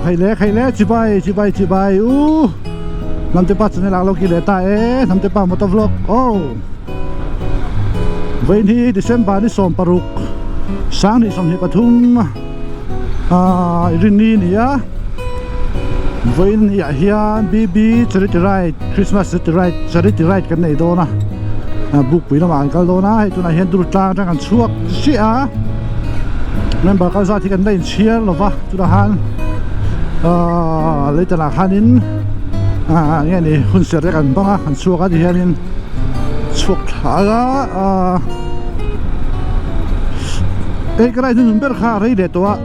khai lẽ chỉ bay nằm tới bắt cho nên là lâu kia để ta nằm tới bắt một tập vlog vậy thì December đi xóm Paruk sáng đi xóm thì Pathum Rini nia vậy thì hiền BB charity ride Christmas charity ride cái này đó na book vì nó mà cái đó na hay tụi này hiện tụi ta đang ăn suốt xí nên bà con ra thì cái này chia rồi va tụi ta han lấy tên là hanin nghe này hun sẽ raกันบ้างăn suốt cái gì hanin suốt là cái này thì mình biết khá rồi đấyตัว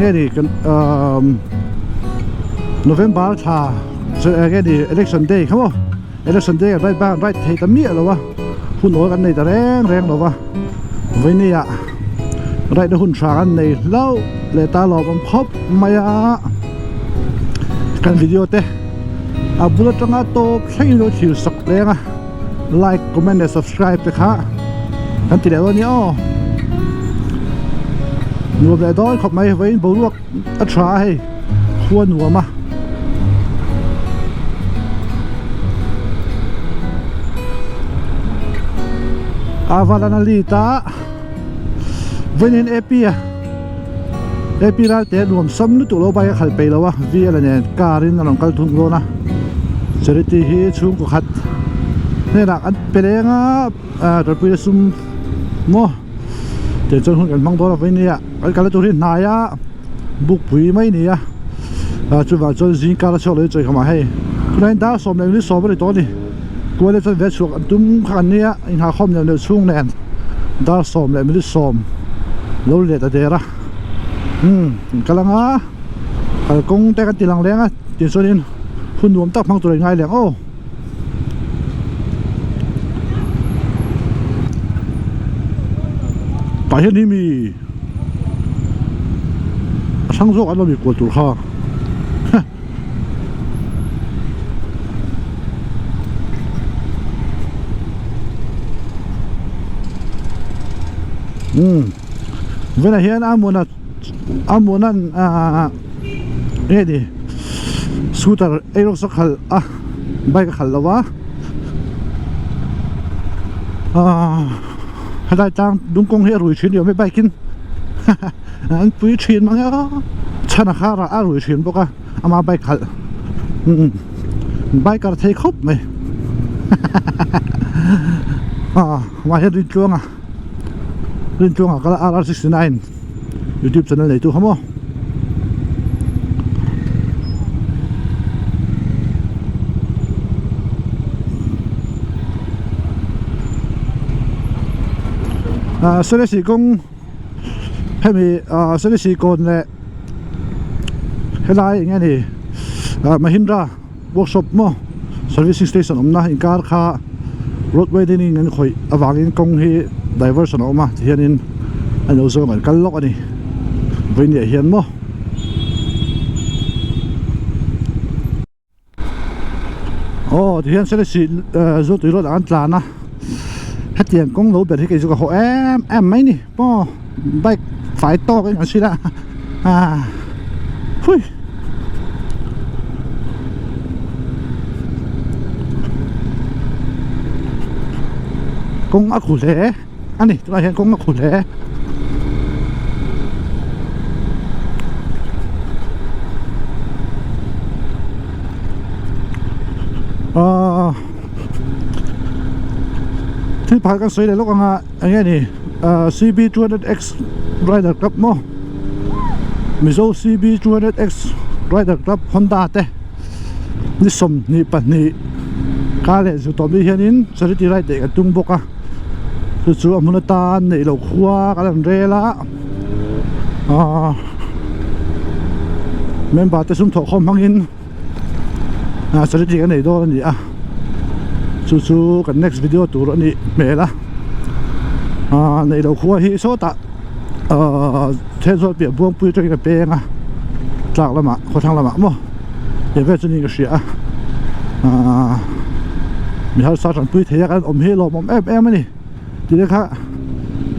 nghe này cái November thà cái này election day không không election day right back right thấy tấm miệng rồi va hun nói cái này ta reng rồi va vậy này ạ right đó hun trả cái này lâu để ta lò bằng pop mày cái video thế bữa trong á tôi thấy nó chịu sọc đen like comment and subscribe thế khá cái tỷ lệ đó nhá nhiều về đó không mấy với bố luộc ít try khuôn của mà Avalanalita với nên EP ra thế luôn sắm nước tụ lô bay khальไปแล้ววะvìอะไรเนี่ยการินน้องกัลทุ่งโลนะcharity hi chung ko khat ne rak an pelenga tar pui sum mo te chon hun kan mang do la vai nia al kala tu ri na ya buk pui mai nia chu wa chon jin kala chole choi khama hai tunain da som le ni som ri to ni ko le chon ve chuak tum khan nia in ha khom le chung nen da som le mi som lo le ta dera kalanga kal kong te ka tilang lenga tin sonin hun nuam tak mang tur ngai leng pa hian ni mi sang zo an lo mi ko tur kha vậy là hiện amunan nghe đi scooter aero sắc khal bike khal lawa hai tang đúng công hệ rồi chuyến điều mấy bike kin anh pui chuyến mà nghe chana khara rồi chuyến bốc ama bike khal bike cả thấy khóc mày mà hiện lên chuông cái là RR69 YouTube channel này tu không sẽ là công hay mi sẽ là con này hay là nghe này Mahindra workshop mo servicing station na in car kha roadway din in khoi awangin kong hi diversion ma hianin anh ozong man kallok ani với nhẹ hiền mo thì hiện sẽ là sự do tụi nó ăn trà na hết tiền công lỗ biệt cái chỗ họ em mấy nè po bay phải to cái gì đó phui công ác khổ lẽ anh này tụi này hiện công ác khổ lẽที่พากันสวยเลยลูกอันนี้นี่CB200X Rider Club มั้งมิโซ CB200X Rider Club Honda เต้นี่สมนี่ปันนี่กาเลสุดต่อไปเห็นสถิติไรเด็กตุ้งบกสุดอมุนตานี่เราขวากันเรล่ะเมมเบอร์จะสุ่มถอดคอมพังอินสถิติกันไหนโดนนี่สู้กัน next video ตัวนี้เมล่ะในเราขวาฮิโซตะเทสโซเปียบวงปุยจอยกับเป้งจากละมะคนทางละมะมั้งเดี๋ยวจะนี่ก็เสียมีเขาสาดปุยเทียกันอมเฮลอมเอ็มนี่ทีนี้ค่ะ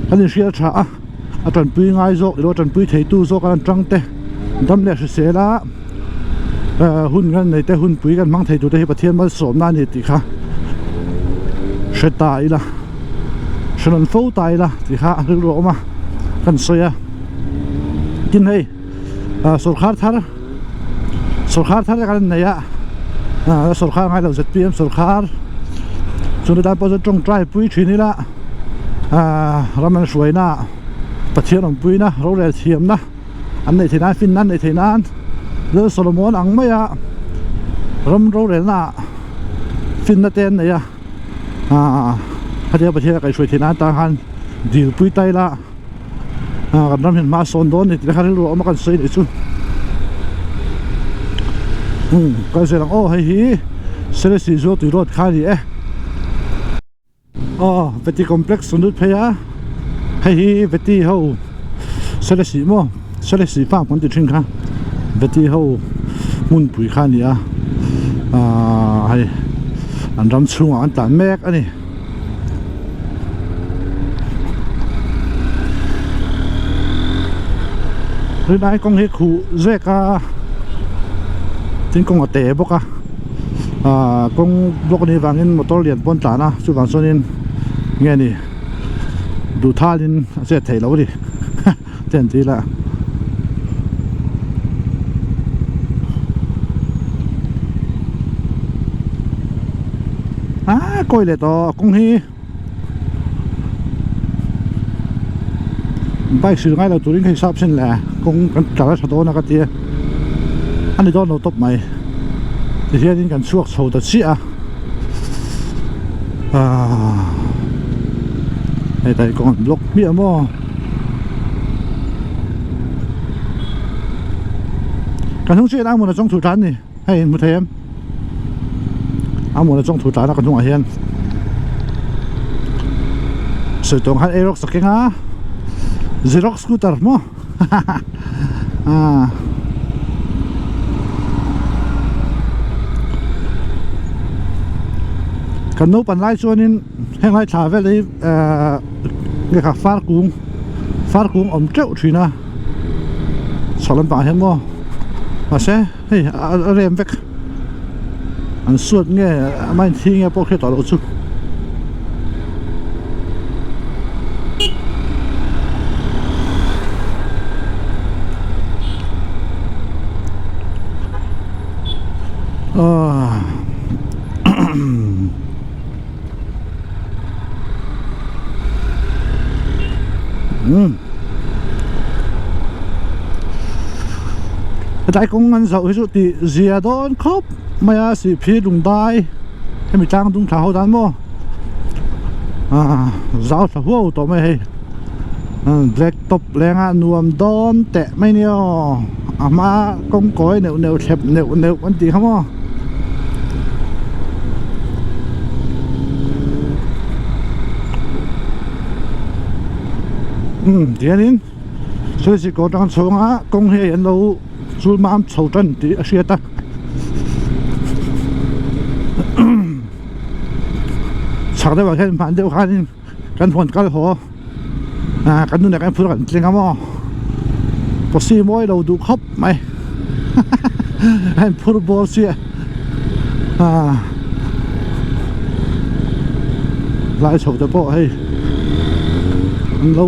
อันนี้เสียช้าอาจารย์ปุยง่ายโซหรืออาจารย์ปุยเทียตู้โซกันจังเตะดำเลี้ยเสียละ หุ่นกันในแต่หุ่นปุ๋ยกันมั่งไทยดูได้ประเทศมันสมน่านี่ติค่ะเสตายละฉะนั้นโฟตายละติค่ะเรื่องรอมากันเสียกินให้สุขาท่ากันเนี่ยสุขาไงเราจะเตรียมสุขาส่วนในด้านพอจะจงใจปุ๋ยชีนี่ละเรามันสวยนะประเทศของปุ๋ยนะเราเรียนเทียมนะอันในที่นั้นฟินนั้นในที่นั้นเรื่องโซโลมอนอังไม่อะเราเรียนนะฟินนั่นเองเนี่ยถ้าเดี๋ยวประเทศใครช่วยที่นั้นต่างกันดีปุ๋ยไตละกันน้ำเห็นมาโซนโดนนี่ที่เขาเรียกว่ามากันซื้อในชุนก็เสียงโอ้ให้ฮีเสร็จสิโจตุยรถข้าดีเวทีคอมเพล็กซ์สุดเพียให้ฮีเวทีเขาเสร็จสิโม่เสร็จสิฟ้ามันติดชิงค่ะเวทีเขามุนปุ๋ยข้านี่ให้อันรำช่วงอันตันแมกอันนี้หรือได้กองเฮคูเซกาถึงกองเตะบกกองบกนี้วางเงินมอเตอร์เลียนปนตานะสุวรรณโซนินเงี้ยนี่ดูท่าลินเสียเทแล้วดิเต็มที่ละก้อยเลยต่อกงฮีไปสื่อง่ายเราตัวนี้ให้ทราบเส้นแหละกงกันจากราชโตนะก็เตี้ยอันนี้โดนเราตบใหม่ที่เที่ยนี้กันช่วงโชว์ตัดเสียไอ้แต่ก่อนล็อกเบี้ยมั่วกันทุ่งเชี่ยนั่งบนจงถูกทันนี่ให้มุทเทมเอาหมดจงถูกทันแล้วกันทุ่งอาเฮียนสุดตรงฮันเอร็อกสักแค่Xerox scooter moกันนู้ปันไล่ส่วนนี้แห่งไล่ชาเวลีเนี่ยค่ะฟาร์กุ้งอมเจ้าทีนะสอนป่าเห็นมั้ยมาเซ่เฮ้ยเรียมเวกอันส่วนเนี่ยไม่ทิ้งเนี่ยพวกเขาต่อรถสุดแต่กงมันสาวสุดที่เสียโดนครบไม่อาสิพีลุงได้ให้มีจ้างตุงเท้าดันมั้งสาวสาวตัวไม่ให้เด็กตบแรงนวมโดนแตะไม่เนี่ยมากงก้อยเหนียวเฉบเหนียวมันตีเขามั้งเดี๋ยวนี้ช่วยสิกอดังส่งกงเฮียนเราสูมามสูจันที่เสียตาสักได้ว่าแค่ผ่านเดียวกันกันผลกันหัวกันนู่นเนี่ยกันพูดกันจริงครับมั้งพอซีมวยเราดูครบไหมให้พูดบอลเสียไล่โฉบจะโป้ให้เรา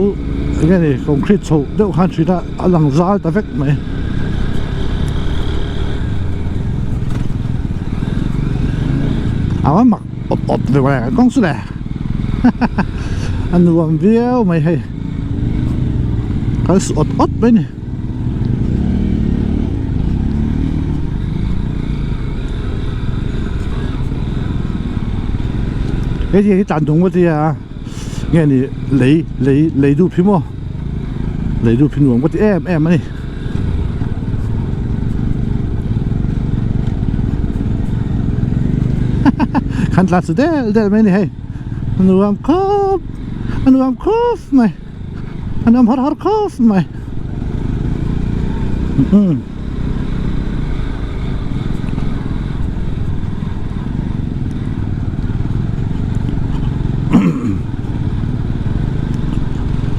cái này concrete sâu đâu khăn chỉ là lằng giá ta vét mày mà mặc ọt về ngoài con số này anh nuông véo mày hay cái ọt bên này cái gì cái tàn trùng cái gì nghe này lấy đủ phim không lấy đủ phim luôn có tí em này khăn lát sự đấy mấy này hay anh làm khóc mày anh làm hot khóc mày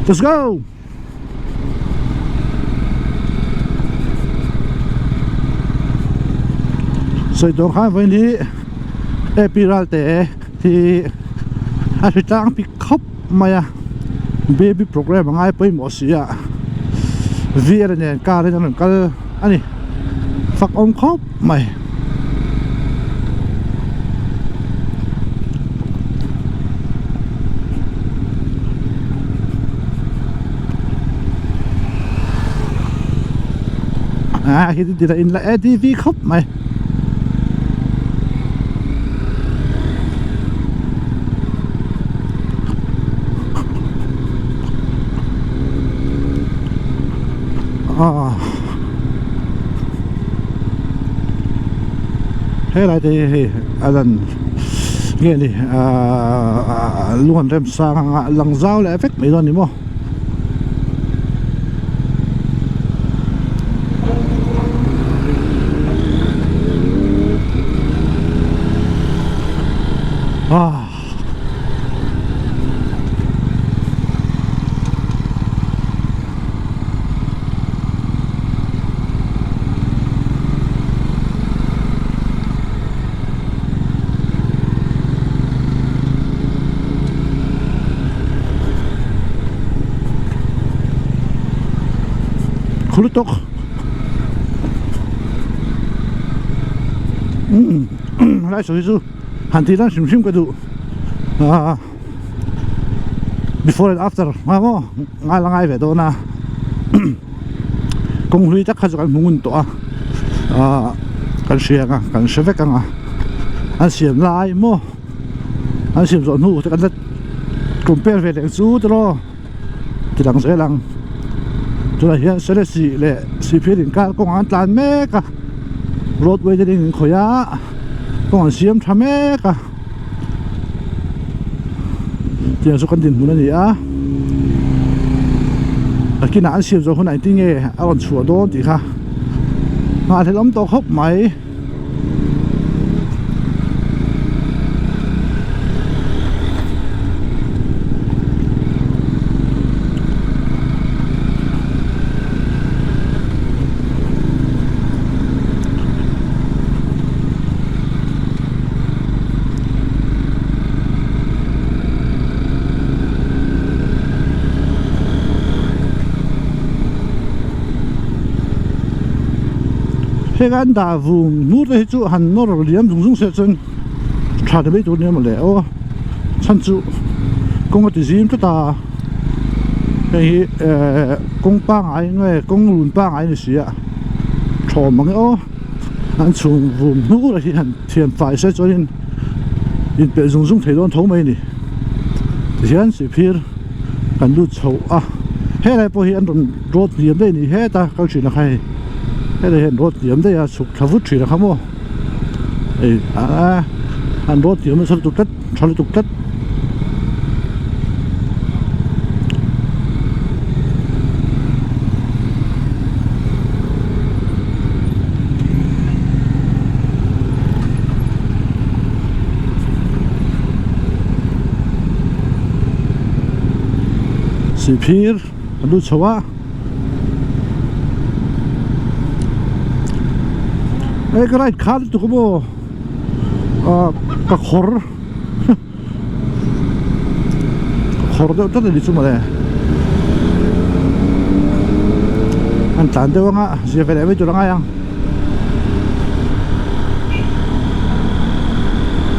Let's go! soi dong kha với ni epiral te thì a ri tang pick up maya baby program ngai poi mo sia vi ra ne ka ren an kal ani fak om khop mai khi đi ra in là ADV khóc mày thế lại thì anh nghe đi luôn đem sang lăng dao lại phép mấy lần đi mò khulutok lại số số hành thì đang sim sim cái đủ before and after mà có ngay là ngay về đó na công huy chắc khá muốn muốn to cần xe à cần xe vét à anh xem lại mo anh xem rồi nu chắc anh compare về đến số đó thì đang sẽ làm tôi hiện sẽ là xì lệ xì phía đỉnh cao công an tàn mẹ cả roadway gia đình khỏe công an xiêm tham mẹ cả tiền số con tiền muốn gì á khi nào anh xiêm rồi hôm nay tiếng nghe anh chùa đó thì ha mà thấy lắm to hốc máy cái anh đã vùng nút đấy chú hắn nó rồi liếm dùng sẽ chân trả được mấy chỗ này mà lẽ ô chăn chú công ty gì chúng ta cái công bang ai người công luận bang ai này xí à chò mà cái ô anh xuống vùng nút là hắn thiền phải sẽ cho nên bị dùng thấy đón thấu mấy nè thì anh sẽ phiền cần đút chậu à hết lại bây anh còn rốt liếm đây nè hết ta câu chuyện là hay cái này hiện rốt điểm đây là sụp tháo vút chỉ là không ô, anh rốt điểm nó sẽ tục tất, xì phir, anh đút xấu á. cái này khá là tụi cô cái khor đó rất là đi xuống mà đây anh chán đâu á sẽ phải để với chỗ đó ngay không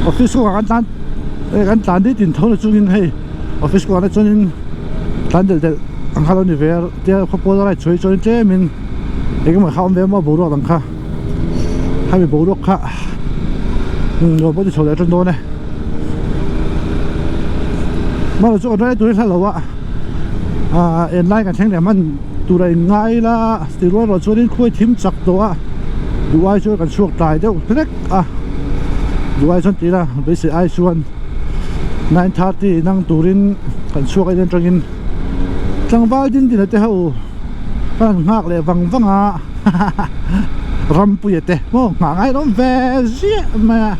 office của anh chán đi tiền thâu là chung hay office của anh cho nên chán để anh khá là như vậy thì họ bỏ ra lại chơi cho nên chế mình cái mà không về mà bố rồi đằng khác hay bị bố đốc ha rồi bắt đầu sầu lại trong đó này mà là chỗ đó tôi thấy là vậy em lại cái thằng này mình tụi này ngay là từ rồi cho đến khuya thím chặt đó tụi ai cho cái suốt tài đâu thế tụi ai chọn tí là bây giờ ai chọn 9:30 năng tụi đến cái suốt cái trong in trong bao nhiêu thì là thế hậu cái ngạc lại văng văng à ram pu yete mo ngai rom ve zia ma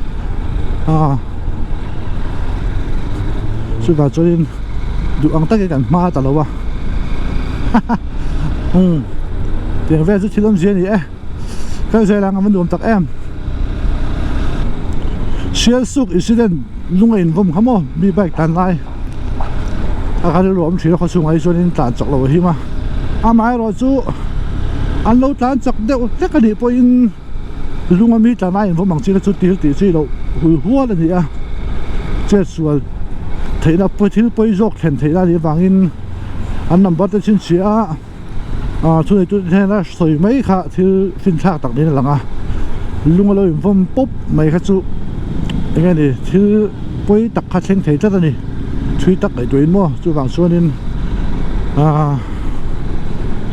su va choin du ang ta ke kan ma ta lo wa tiền ve zu chilom zia ni cái xe lang mình đuổi tắc em sial suk incident lunga in vom khamo mi bike tan lai a khari rom thira kho sungai zonin tan chak lo hi ma a mai ro chu an lo tan chak de te ka ni po in lunga mi tan lai in vom mang chi chu ti chi lo hu huwa la ni a che sual theina po thil poi jok khen theina ni wangin an number te chin chia chu tu thena soi mai kha thil fin thak tak ni langa lunga lo in vom pop mai kha chu nghe đi thứ bối đặc khát sinh thấy rất là nè truy tắc cái tuyến mua chú vàng xuân nên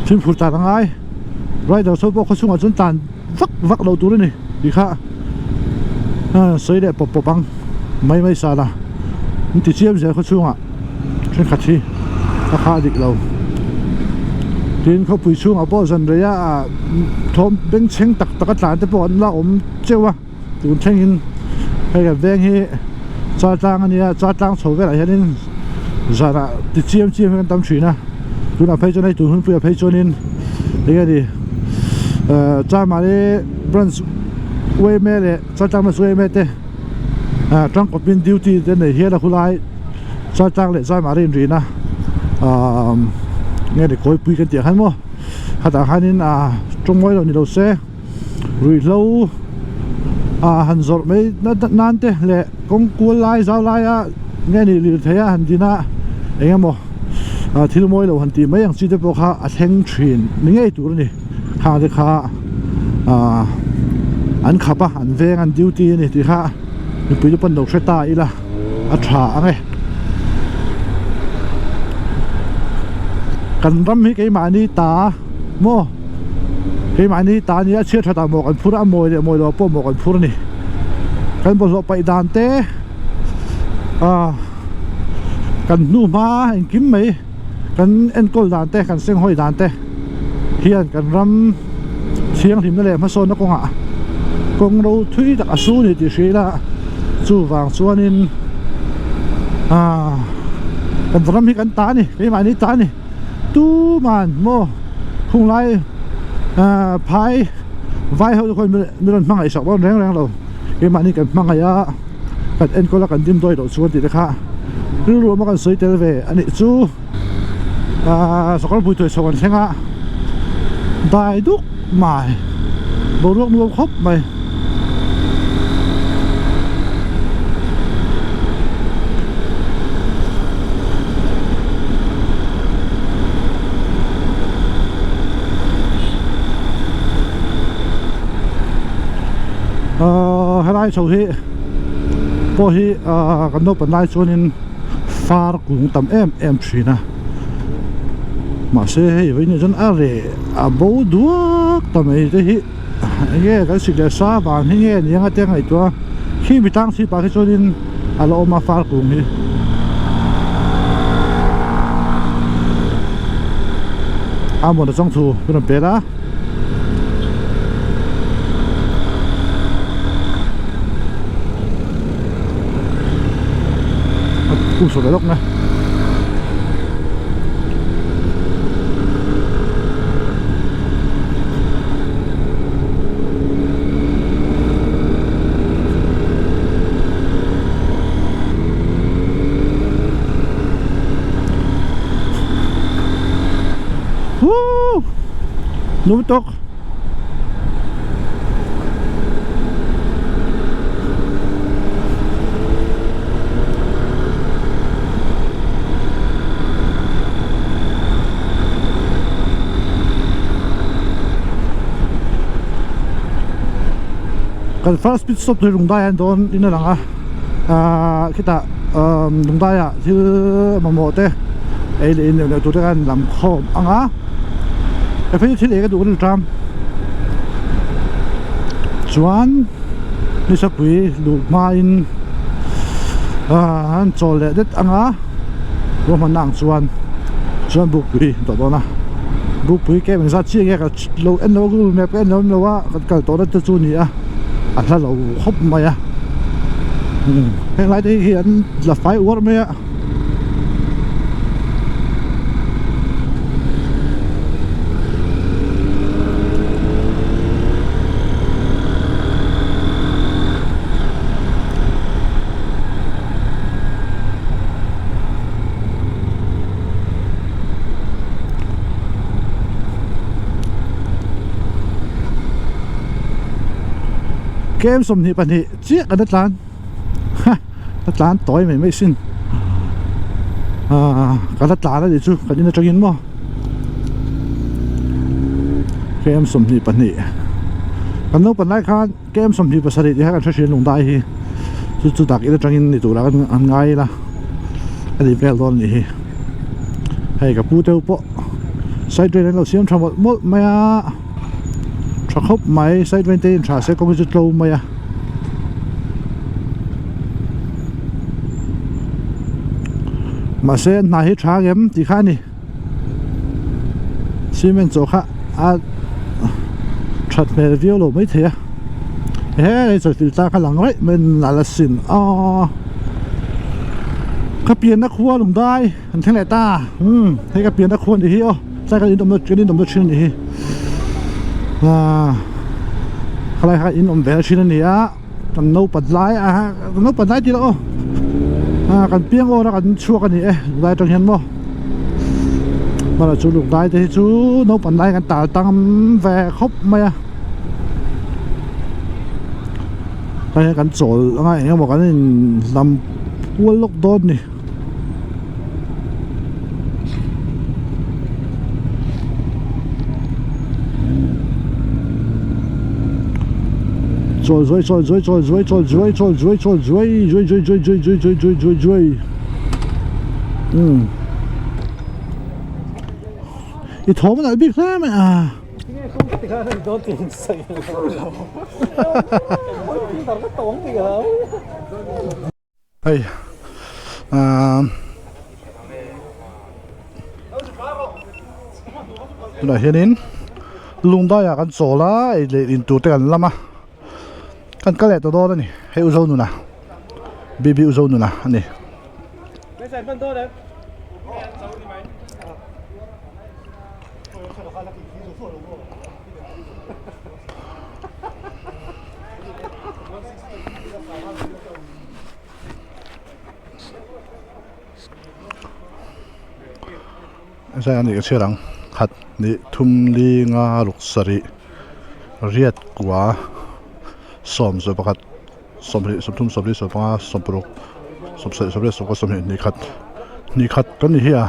phim phụ tàn thằng ai rồi đầu số bộ có sung ở chân tàn vắt đầu túi này đi khá sấy đẹp bọc băng mấy xa là mình chỉ chiếm giờ có sung à trên khát chi khá đi lâu tiềnเขาปุ๋ยช่วงเอาบ่สันระยะทอมเป็นเชิงตักกระตานแต่บ่อนละอมเจ้าว่าตูนเชิงอินให้กับแบงค์ให้จอดตั้งอันนี้จอดตั้งโฉบอะไรอย่างนี้จะละติดเจียมกันตามฉีนะตูนเอาไปจนให้ตูนหุ่นเปลี่ยนไปจนนินนี่ก็ดีจอดมาเลยบรันส์เว้ยแม่เลยจอดตั้งมาสวยแม่เต้ตั้งกับเป็นดิวตี้เต้นในเฮียละคุณไล่จอดตั้งเลยจอดมาเรียนรีนะnghe để coi bùi cái tiếng hắn mua hạt đào hai nên trong mỗi lần đi đầu xe rồi lâu hành rồi mấy nó nan thế lệ công cua lai giao lai nghe đi thấy hành gì na anh em mua thì mỗi lần hành tìm mấy hàng chi tiết bốc ha thanh truyền những cái tủ này ha thì ha anh khắp anh về anh duty này thì ha mình bây giờ bắt đầu sẽ ta ý là trả ngayกันรำให้ไก่หมานี่ตาโม่ไก่หมานี่ตานี่เชื่อถ้าตาหมอกกันพูดมวยเนี่ยมวยเราป้อหมอกกันพูดนี่กันบนรถไปดานเต้กันนู่มาเอ็นกิมไหมกันเอ็นกอลดานเต้กันเสียงห้อยดานเต้เฮียนกันรำเสียงถิ่มนั่นแหละมาโซนนักกงกงเราทุยจากอสูนี่ติเสียละจู่วางส่วนนินกันรำให้กันตานี่ไก่หมานี่ตานี่ตู้มันโม่คงไล่พายไว้เขาทุกคนมีรถมั่งไอ้สอบว่าแรงเราไอ้มันนี่กันมั่งไอ้ยะกันเอ็นก็แล้วกันดิ้มด้วยโดดชวนติดนะคะรวมมากันสวยเตลเวอันนี้จู่สกอตบุยตัวสวรรค์เชงะได้ดุกใหม่บรวมครบไหมให้ได้โชว์ที่พอที่กันโน้ตเป็นได้ส่วนนึงฟ้ากุ้งต่ำเอ็มชีนะมาเสียให้ไว้ในจนอะไรบูดัวต่ำไอ้ที่เงี้ยก็สิ่งเดียวซาบานที่เงี้ยยังไงเตี้ยไอ้ตัวขี้มีตั้งสิปากที่ส่วนนึงเราเอามาฟ้ากุ้งนี่หมดแล้วจ้องทูเป็นเป็ดอ่ะกูสวยลกนะนูตกกันฟาสปิดสต็อปที่ลงได้อันโดนอินนั่นหลังคิดว่าลงได้ที่มาโมเต้ไอ้เรื่องเนี่ยตัวกันลำคอมไอ้เพื่อนที่เล็กก็ดูกันทำชวนนี่สักปีลูกมาอินฮันโจเลเด็ดว่ามันนั่งชวนบุกปีตัวนะบุกปีแกเป็นสัตว์เชี่ยแกก็เราเอ็นเราก็แม่เอ็นเราว่ากันตัวนั้นจะจูนี่อันนั้นเราคบมาเพลงไรที่เห็นหลับไฟอ้วนไหม kem som ni pan hi chiếc ở đất lan đất lan tối mày mới xin cái đất lan đó thì chú cái gì nó cho yên mà kem som ni pan hi kan no pan lai khan kem som ni pasari di ha kan thrin lung dai hi chu tak ida tangin ni tu la kan ngai la ali vel don ni hi hay ka pu teu po side train lo siam thamot mol maya tra khop mai side train te tra se ko chu tlo maya mà sẽ nãy hết trả game thì khai nè xí mình chỗ khác chặt về video lộ mấy thế thế rồi filter cái lằng đấy mình là xin cái biển nó khua lủng đai anh thấy này ta thấy cái biển nó khua thì hiểu sai cái in động đất chuyên thì cái in động về chuyên này á còn nấu bật lái nấu bật lái gì đâuกันเปียงโอ้แล้วกันชัวกันนี่ได้ตรงเห็นบ่มาละจูลูกได้แต่จูนกปันได้กันตาตั้งแวครบไหมไปกันโจลอะไรอย่างเงี้ยบอกกันนี่ลำวัวลูกโดนนี่追你头发哪变黑了啊？哎，来些人，弄到呀，กันโจ啦，อินตัวเต็มละมากันก็แหละตัวโดนนี่ให้อุโซนูนะบีอุโซนูนะอันนี้ไม่ใส่เป็นตัวเลยใช่อันนี้ก็เชื่อหลังขัดนี่ทุ่มลีงาลุกสรีเรียดกว่าสมสประคัดสมทุ่มสมรีสมปงสมปรุกสมเสสมเรียสมก็สมเห็นนี่ขัดก็นี่เฮีย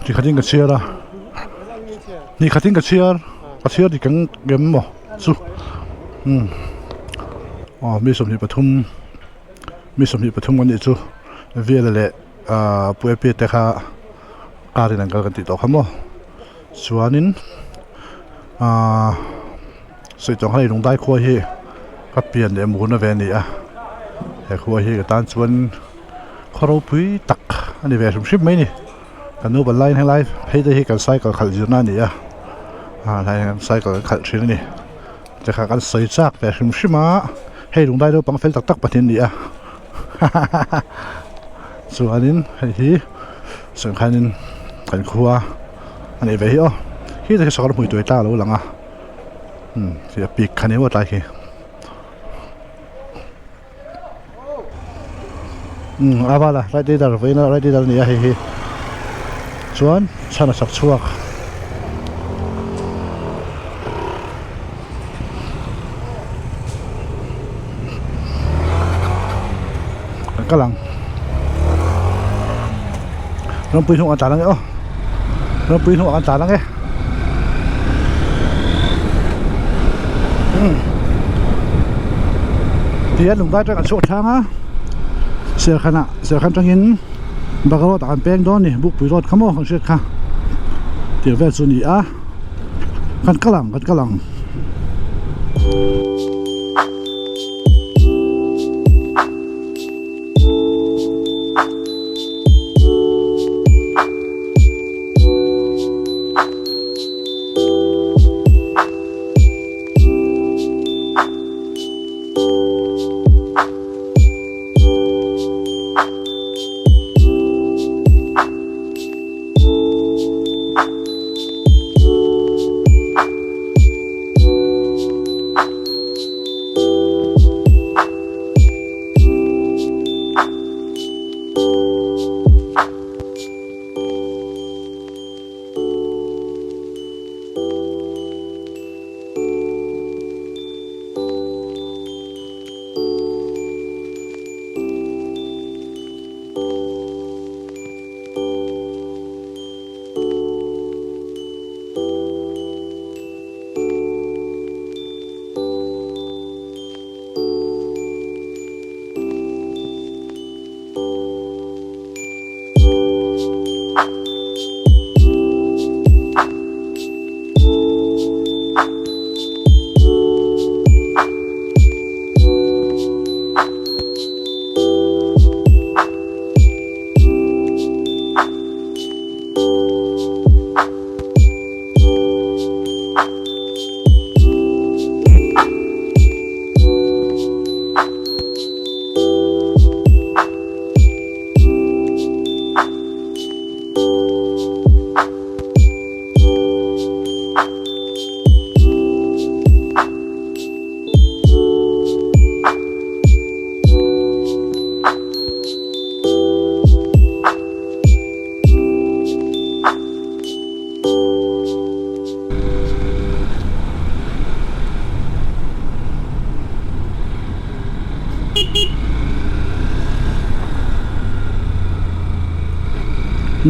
นี่ขัดยิ่งกับเชียร์ละนี่ขัดยิ่งกับเชียร์ที่กังเกมบ่สู้มีสมที่ปฐุมกันนี่สู้เวียเลยผู้เอพีแต่ข้าการเรียนกันติดต่อคำบ่ส่วนนี้สิ่งที่ให้ลงได้ขั้วเฮก็เปลี่ยนเดี๋ยวหมุนเวียนนี่แต่ขั้วเฮกับตานส่วนข้าวปุ้ยตักอันนี้เวียนชิมไหมนี่กันนู้นบนไลน์ให้ไลฟ์ให้ได้ให้กันไซกับขัดอยู่นั่นนี่ให้กันไซกับขัดชิ้นนี่จะขากันใส่จากเวียนชิมมาให้ลงได้ด้วยปังเฟลตักประเทศนี่ส่วนนี้ให้ส่วนคันนี้กันขั้วอันนี้เวียนที่จะสกัดหุ่ยตัวตาแล้วหลังที่ปีกคันนี้ว่าตายขี้อาละไรที่ดาร์วินไรที่ดาร์นี่เฮ้ชวนฉันสักชัวกำลังน้องปีนหัวอันตรายแล้วน้องปีนหัวอันตรายแล้วไงเดี๋ยวลงได้จะกันโชว์ทางเสือขันจังหินบักรถอ่านแป้งดอนนี่บุกไปรถขโมยของเชือกค่ะเดี๋ยวแวะส่วนนี้กันกำลัง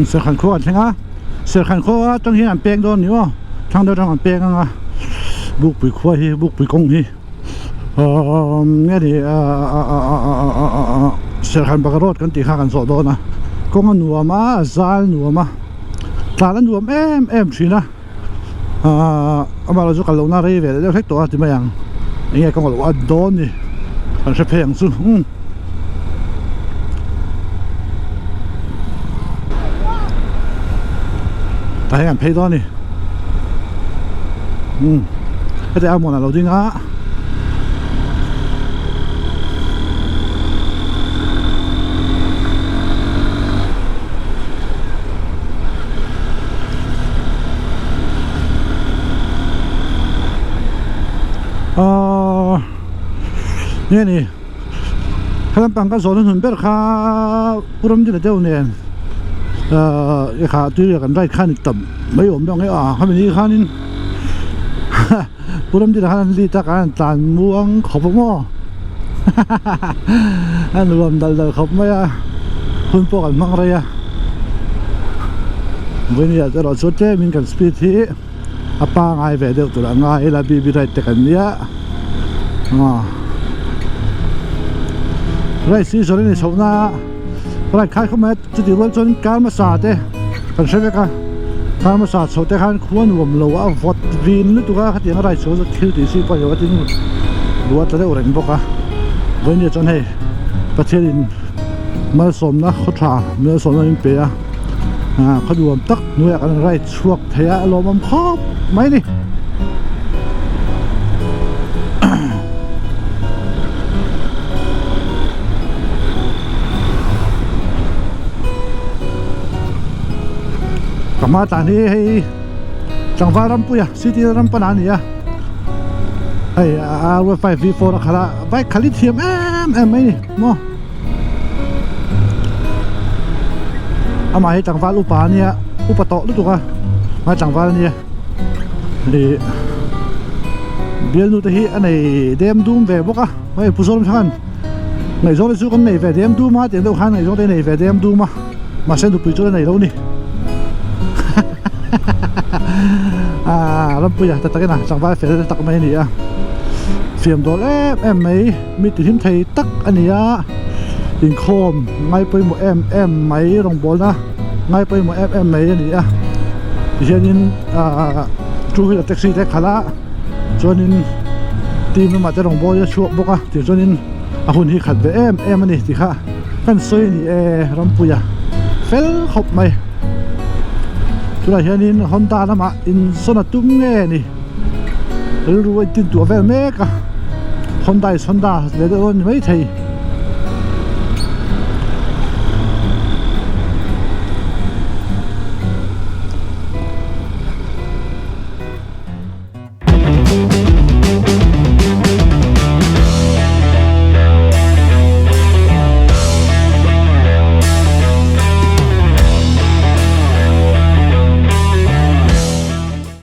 sẽ khăn khô anh ha sẽ khăn khô trong hiện anh bèn đó nữa thằng đó trong anh bèn à buộc bị khoai hi buộc bị công hi nghe thì sẽ khăn bạc rốt cái tí khác anh sọ đó nè công anh nuông mà zal nuông mà ta là nuông em xí na mà là chút cái lâu na đây về để khách tổ thì mấy anh nghe công anh ăn đón đi anh sẽ phải ăn su tại anh phải đó nè cái này một là lâu tin á nghe nè cái bằng cái số nó hơn biết khá bùrâm đi là đâu nè cái khá tuy là cái này khá nịch tầm mấy ổn đâu nghe cái mình đi khá nên bùrâm đi là khá đi ta cái tàn muông khóc mò anh rùm đal khóc mấy hun po cái mang ra bây giờ tôi nói số chế mình cần speed thì apa ngay về được tụi là ngay là bị right cái này rồi xí số này số na rồi khai không hết chỉ điều chọn cái mà sao thế còn sẽ cái mà sao số thế khai khuôn gồm lâu à vót vin lúc tụi cái tiếng rồi số thiếu tí xí bao nhiêu tiếng lúa tới đây ổn bốc à bây giờ chọn hay bắt chơi mà xóm na khó trả mà xóm na im bểเขาดูมตักนู่นกันไรช่วงเทียลมครบไหมนี่กลับมาตอนนี้ให้จังหวัดลำพูนซิตี้ลำพูนนี่อ่ะไอ้รถไฟ V4 ราคาไปคาลิเทียมไหมนี่มั้งเอามาให้จังหวัดอุปาเนี่ยอุปโตรู้ตัวกันมาจังหวัดเนี่ยนี่เบียร์นู่นที่อันไหนเดมดูมเวบกะไม่ผู้ชมท่านไหนโจ้ได้สู้กันไหนเวเดมดูมาเดี๋ยวดูขันไหนโจ้ได้ไหนเวเดมดูมาเส้นดูปุ๋ยโจ้ได้ไหนแล้วนี่ลำปุยอะแต่ตะกี้นะจังหวัดเฟรดตักไม่นี่อ่ะเฟียมโดนไม่มีติดหิมไทยตักอันนี้อ่ะยิงโคมngayไปหมดmấy đồng bồn á ngayไปหมดmấy này à cho nên chú là taxi thế khá là cho nên tìm mà cái đồng bồn cho chuột bốc á thì cho nênหุ่นที่ขัดไปอันนี้สิค่ะกันซอยนี่ลำปุยอะเฟลขบไหมจุดไหนนี่ฮอนด้านะมาอินโซนาตุ้งเงี้ยนี่รู้ว่าติดตัวเฟลเมกอะฮอนด้าเดี๋ยวโดนไม่ไทย